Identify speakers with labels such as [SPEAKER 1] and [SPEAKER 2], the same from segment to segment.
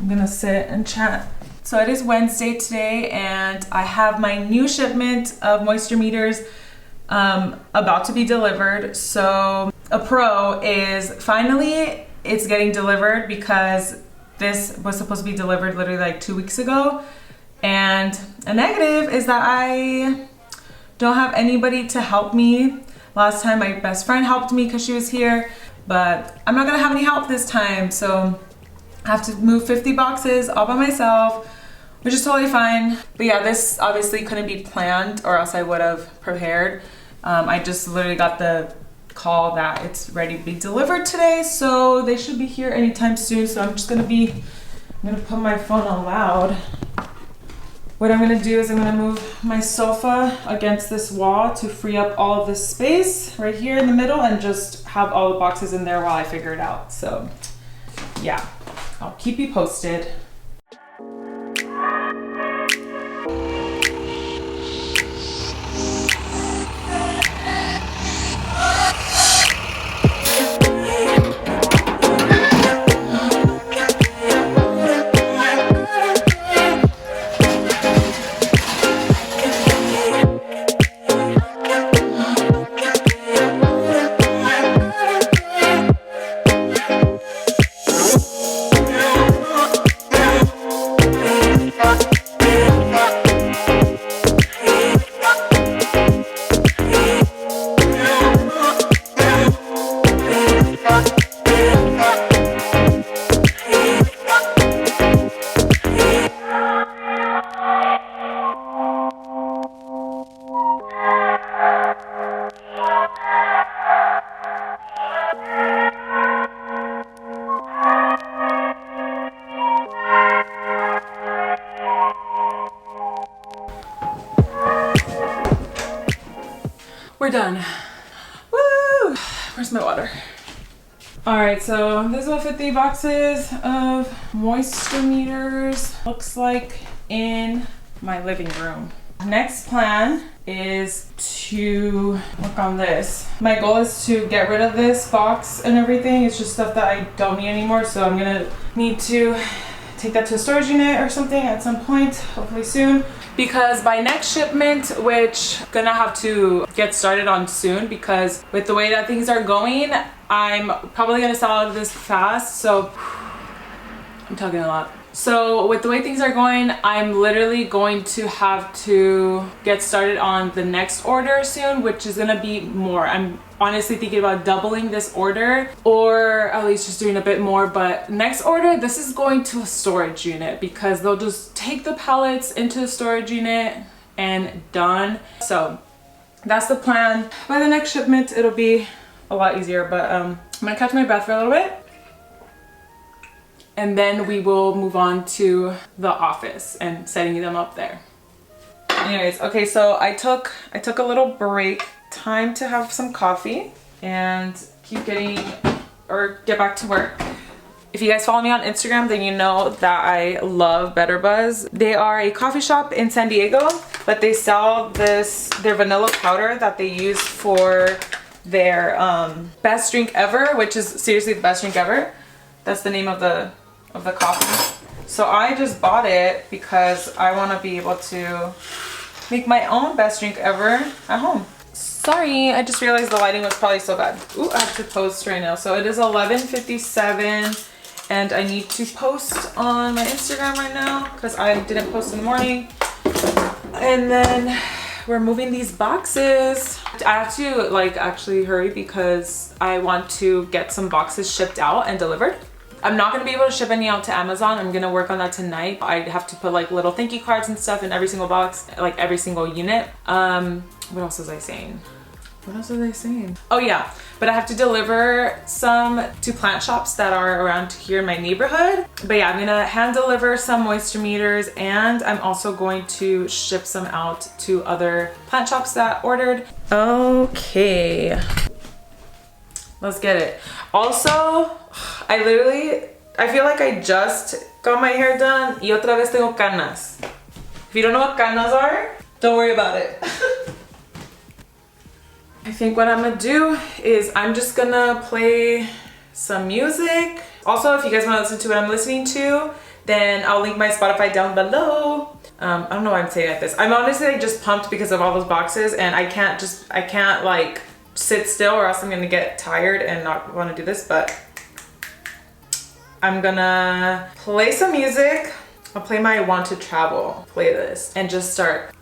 [SPEAKER 1] I'm gonna sit and chat. So it is Wednesday today, and I have my new shipment of moisture meters about to be delivered. So a pro is finally it's getting delivered, because this was supposed to be delivered literally like 2 weeks ago. And a negative is that I don't have anybody to help me. Last time my best friend helped me because she was here, but I'm not gonna have any help this time. So I have to move 50 boxes all by myself, which is totally fine. But yeah, this obviously couldn't be planned, or else I would have prepared. I just literally got the call that it's ready to be delivered today, so they should be here anytime soon. So I'm gonna put my phone on loud. What I'm gonna do is I'm gonna move my sofa against this wall to free up all of this space right here in the middle, and just have all the boxes in there while I figure it out. So yeah, I'll keep you posted. We're done. Woo! Where's my water? All right, so this is what 50 boxes of moisture meters looks like in my living room. Next plan is to work on this. My goal is to get rid of this box and everything. It's just stuff that I don't need anymore, so I'm gonna need to take that to a storage unit or something at some point, hopefully soon. Because by next shipment, which I'm gonna have to get started on soon, because with the way that things are going, I'm probably gonna sell out of this fast. So I'm talking a lot. So with the way things are going, I'm literally going to have to get started on the next order soon, which is gonna be more. I'm honestly thinking about doubling this order, or at least just doing a bit more. But next order, this is going to a storage unit, because they'll just take the pallets into the storage unit and done. So that's the plan. By the next shipment, it'll be a lot easier, but I'm gonna catch my breath for a little bit, and then we will move on to the office and setting them up there. Anyways, okay, so I took a little break, time to have some coffee and get back to work. If you guys follow me on Instagram, then you know that I love Better Buzz. They are a coffee shop in San Diego, but they sell their vanilla powder that they use for their best drink ever, which is seriously the best drink ever. That's the name of the coffee. So I just bought it because I want to be able to make my own best drink ever at home. Sorry, I just realized the lighting was probably so bad. Ooh, I have to post right now. So it is 11:57 and I need to post on my Instagram right now because I didn't post in the morning. And then we're moving these boxes. I have to actually hurry because I want to get some boxes shipped out and delivered. I'm not gonna be able to ship any out to Amazon. I'm gonna work on that tonight. I have to put little thank you cards and stuff in every single box, every single unit. What else was I saying? Oh yeah, but I have to deliver some to plant shops that are around here in my neighborhood. But yeah, I'm gonna hand deliver some moisture meters, and I'm also going to ship some out to other plant shops that ordered. Okay, let's get it. Also, I feel like I just got my hair done y otra vez tengo canas. If you don't know what canas are, don't worry about it. I think what I'm gonna do is I'm just gonna play some music. Also, if you guys wanna listen to what I'm listening to, then I'll link my Spotify down below. I don't know why I'm saying like this. I'm honestly like just pumped because of all those boxes, and I can't like sit still or else I'm gonna get tired and not want to do this, but I'm gonna play some music. I'll play my Want to Travel playlist and just start.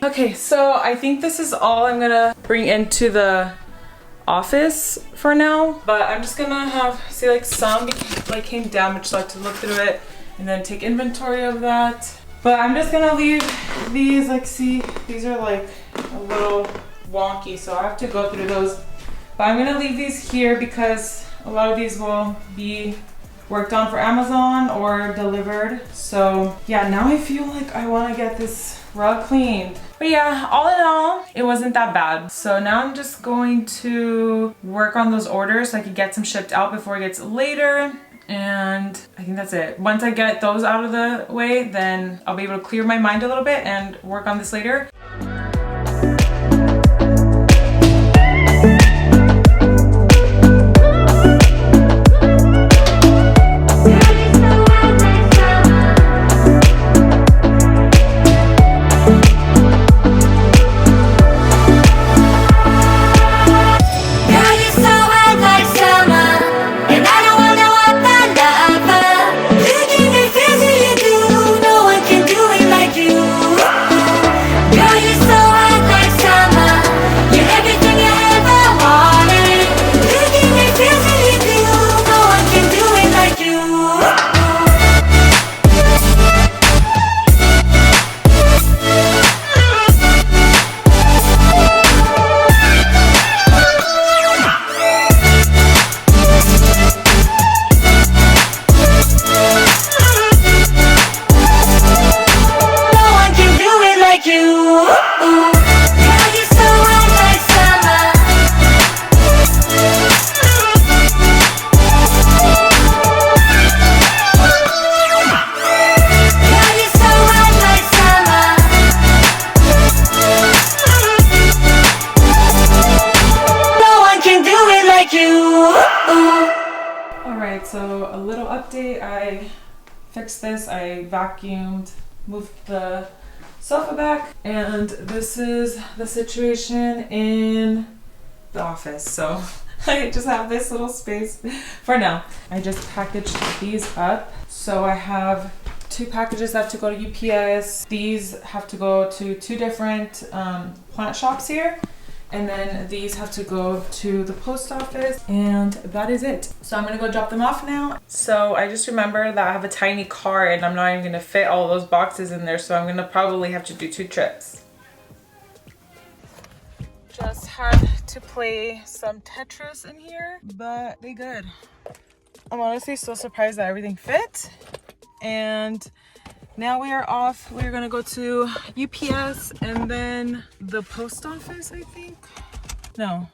[SPEAKER 1] Okay, so I think this is all I'm gonna bring into the office for now, but I'm just gonna have, see, like some like came damaged, so I have to look through it and then take inventory of that. But I'm just gonna leave these, like, see, these are like a little wonky, so I have to go through those. But I'm gonna leave these here because a lot of these will be worked on for Amazon or delivered. So yeah, now I feel like I want to get this rug cleaned. But yeah, all in all, it wasn't that bad. So now I'm just going to work on those orders so I can get some shipped out before it gets later. And I think that's it. Once I get those out of the way, then I'll be able to clear my mind a little bit and work on this later. So a little update, I fixed this, I vacuumed, moved the sofa back, and this is the situation in the office. So I just have this little space for now. I just packaged these up. So I have 2 packages that have to go to UPS. These have to go to 2 different plant shops here. And then these have to go to the post office, and that is it. So I'm gonna go drop them off now. So I just remember that I have a tiny car and I'm not even gonna fit all those boxes in there, so I'm gonna probably have to do 2 trips. Just had to play some Tetris in here, but they good. I'm honestly so surprised that everything fit. And now we are off. We're gonna go to UPS and then the post office, I think. No.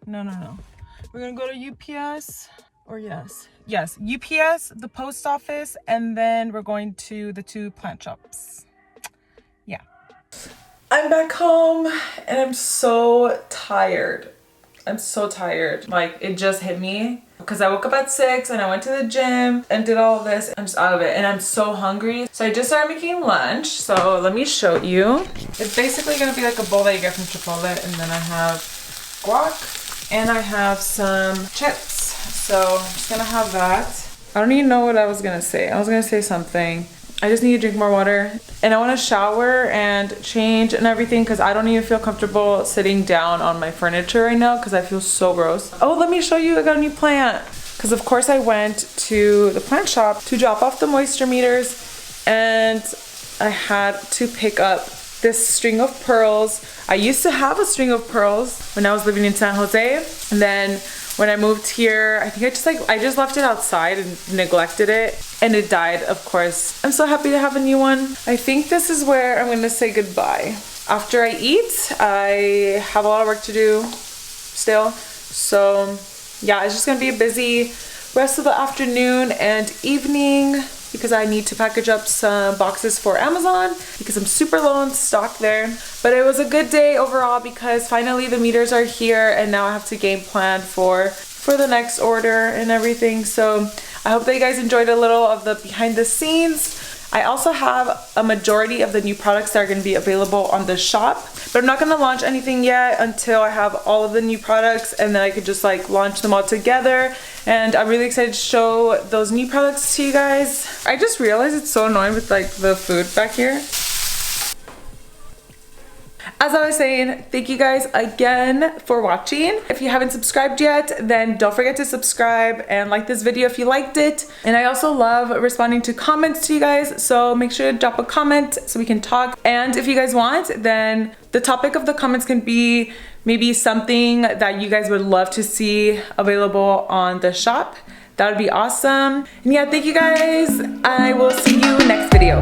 [SPEAKER 1] We're gonna go to UPS, or yes, UPS, the post office, and then we're going to the 2 plant shops. Yeah. I'm back home and I'm so tired. Like, it just hit me because I woke up at 6 and I went to the gym and did all this. I'm just out of it and I'm so hungry. So I just started making lunch. So let me show you. It's basically gonna be like a bowl that you get from Chipotle, and then I have guac and I have some chips. So I'm just gonna have that. I don't even know what I was gonna say. I was gonna say something. I just need to drink more water, and I want to shower and change and everything because I don't even feel comfortable sitting down on my furniture right now because I feel so gross. Oh, let me show you. I got a new plant because of course I went to the plant shop to drop off the moisture meters, and I had to pick up this string of pearls. I used to have a string of pearls when I was living in San Jose, and then when I moved here, I think I just left it outside and neglected it, and it died, of course. I'm so happy to have a new one. I think this is where I'm gonna say goodbye. After I eat, I have a lot of work to do still. So yeah, it's just gonna be a busy rest of the afternoon and evening because I need to package up some boxes for Amazon because I'm super low on stock there. But it was a good day overall because finally the meters are here and now I have to game plan for the next order and everything. So I hope that you guys enjoyed a little of the behind the scenes. I also have a majority of the new products that are going to be available on the shop, but I'm not going to launch anything yet until I have all of the new products, and then I could just like launch them all together. And I'm really excited to show those new products to you guys. I just realized it's so annoying with like the food back here. As I was saying, thank you guys again for watching. If you haven't subscribed yet, then don't forget to subscribe and like this video if you liked it. And I also love responding to comments to you guys, so make sure to drop a comment so we can talk. And if you guys want, then the topic of the comments can be maybe something that you guys would love to see available on the shop. That would be awesome. And yeah, thank you guys. I will see you next video.